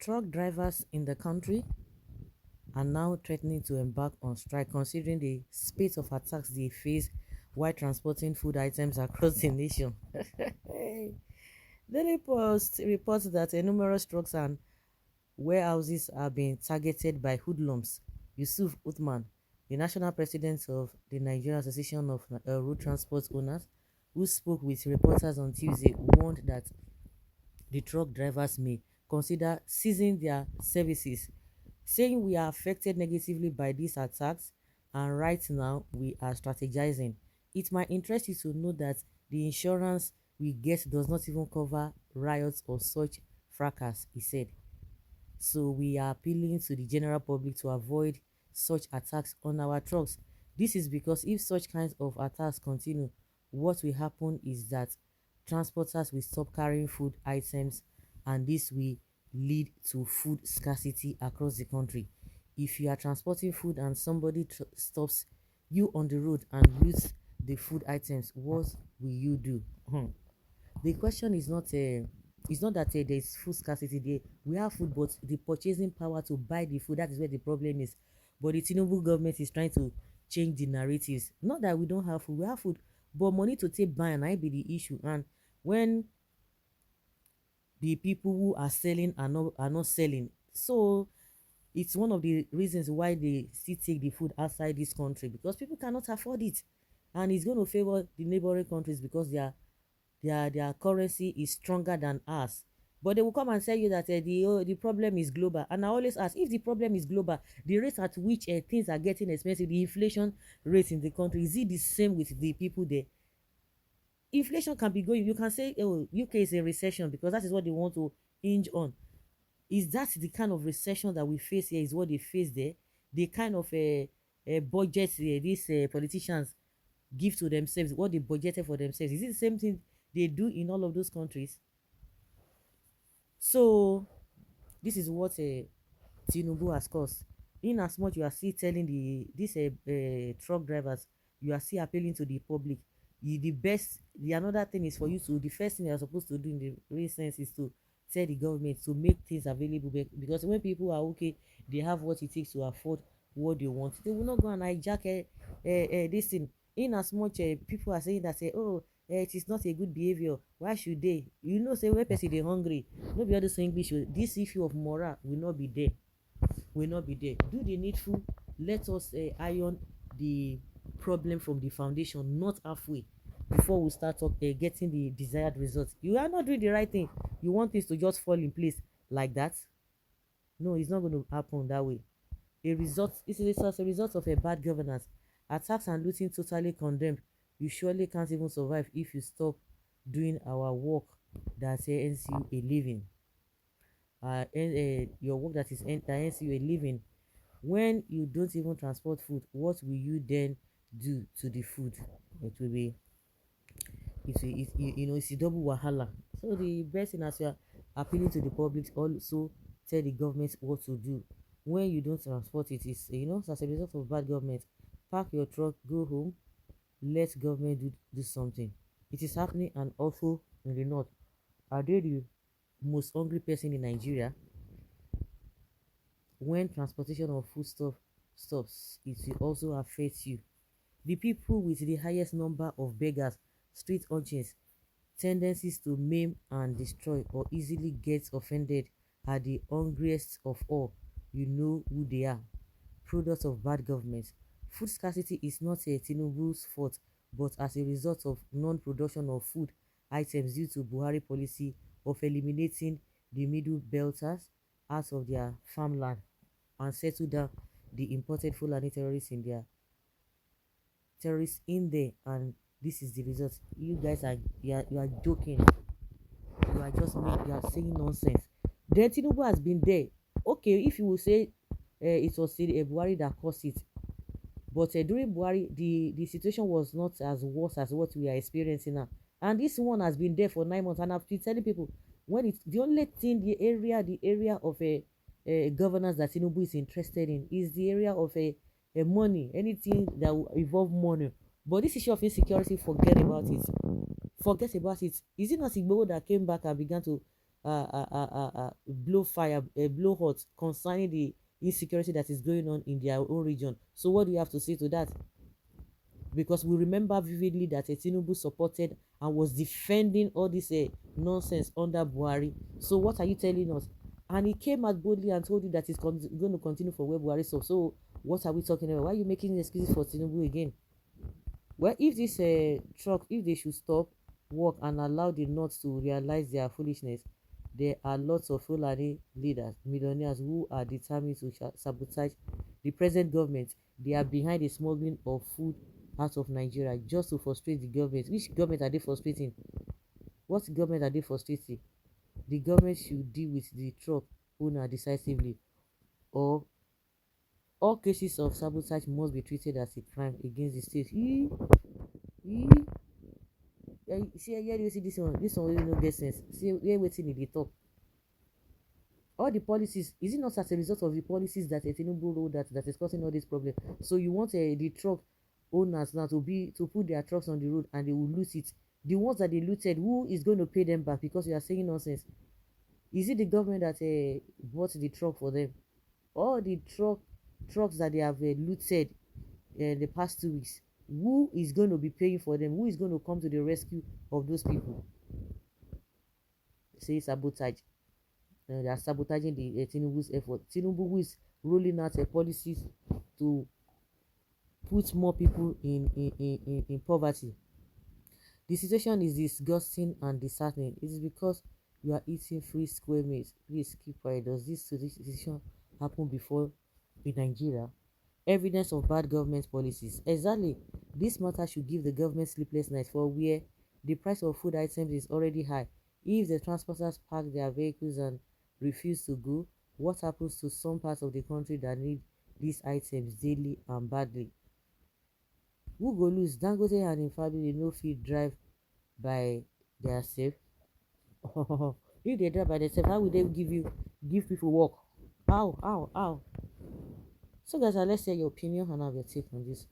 Truck drivers in the country are now threatening to embark on strike considering the spate of attacks they face while transporting food items across the nation. Daily Post reports that numerous trucks and warehouses are being targeted by hoodlums. Yusuf Uthman, the national president of the Nigerian Association of Road Transport Owners, who spoke with reporters on Tuesday, warned that the truck drivers may consider ceasing their services, saying we are affected negatively by these attacks and right now we are strategizing. It might interest you to know that the insurance we get does not even cover riots or such fracas, he said. So we are appealing to the general public to avoid such attacks on our trucks. This is because if such kinds of attacks continue, what will happen is that transporters will stop carrying food items and this will lead to food scarcity across the country. If you are transporting food and somebody stops you on the road and loots the food items, what will you do? The question is not it's not that there is food scarcity there. We have food, but the purchasing power to buy the food, that is where the problem is. But the Tinubu government is trying to change the narratives. Not that we don't have food, we have food, but money to take buy and I be the issue. And when the people who are selling are not selling, so it's one of the reasons why they still take the food outside this country, because people cannot afford it, and it's going to favor the neighboring countries because their currency is stronger than ours. But they will come and tell you that the problem is global. And I always ask, if the problem is global, the rate at which things are getting expensive, the inflation rate in the country, is it the same with the people there? Inflation can be going, you can say, oh, UK is a recession because that is what they want to hinge on. Is that the kind of recession that we face here is what they face there? The kind of budget these politicians give to themselves, what they budgeted for themselves, is it the same thing they do in all of those countries? So this is what Tinubu has caused. In as much you are still telling these truck drivers, you are still appealing to the public. The another thing is for you to, the first thing you are supposed to do in the real sense is to tell the government to make things available, because when people are okay, they have what it takes to afford what they want. They will not go and hijack this thing. In as much people are saying that, say, oh, it is not a good behavior, why should they, say when person dey hungry, no be all this English. This issue of moral will not be there, do the needful. Let us iron the problem from the foundation, not halfway, before we start getting the desired results. You are not doing the right thing, you want things to just fall in place like that. No, it's not going to happen that way. A result of a bad governance. Attacks and looting totally condemned. You surely can't even survive if you stop doing our work that earns you a living. Your work that earns you a living. When you don't even transport food, what will you then do to the food? It will be, it's a double wahala. So the best thing, as you are appealing to the public, also tell the government what to do. When you don't transport it, is as a result of bad government. Park your truck, go home, let government do something. It is happening, and also in the north. Are they the most hungry person in Nigeria? When transportation of foodstuff stops, it will also affect you. The people with the highest number of beggars, street urchins, tendencies to maim and destroy or easily get offended are the hungriest of all. You know who they are. Products of bad government. Food scarcity is not a Tinubu's fault, but as a result of non-production of food items due to Buhari policy of eliminating the middle belters out of their farmland and settle down the imported Fulani terrorists in there, and this is the result. You guys are you are joking. You are saying nonsense. Then Tinubu has been there. Okay, if you will say it was Buhari that caused it, but during Buhari, the situation was not as worse as what we are experiencing now. And this one has been there for 9 months, and I've been telling people, when it's the only thing, the area of a governance that Tinubu is interested in is the area of a money, anything that will involve money. But this issue of insecurity, forget about it. Forget about it. Is it not Igboho that came back and began to blow fire, blow hot concerning the insecurity that is going on in their own region. So what do you have to say to that? Because we remember vividly that Tinubu supported and was defending all this nonsense under Buhari. So what are you telling us? And he came out boldly and told you that he's going to continue for where Buhari stopped. So what are we talking about? Why are you making excuses for Tinubu again? Well, if this truck, if they should stop work and allow the North to realize their foolishness, there are lots of Fulani leaders, millionaires who are determined to sabotage the present government. They are behind the smuggling of food out of Nigeria just to frustrate the government. Which government are they frustrating? What government are they frustrating? The government should deal with the truck owner decisively, or all cases of sabotage must be treated as a crime against the state. Ee, see here you see this one wey no get sense. See hear wetin e dey talk. All the policies, is it not as a result of the policies that Tinubu rolled that is causing all this problem? So you want the truck owners now to put their trucks on the road and they will loot it. The ones that they looted, who is going to pay them back? Because you are saying nonsense. Is it the government that bought the truck for them? All the trucks that they have looted the past 2 weeks, who is going to be paying for them? Who is going to come to the rescue of those people? Say sabotage. They are sabotaging the Tinubu's effort. Tinubu, who is rolling out policies to put more people in poverty. The situation is disgusting and disheartening. It is because you are eating free square meals. Please keep quiet. Does this situation happen before in Nigeria? Evidence of bad government policies. Exactly. This matter should give the government sleepless nights, for where the price of food items is already high. If the transporters park their vehicles and refuse to go, what happens to some parts of the country that need these items daily and badly? Who go lose? Dangote and im family no fit drive by theirself. If they drive by themselves, how will they give people work? How? So guys, let's hear your opinion and have your take on this.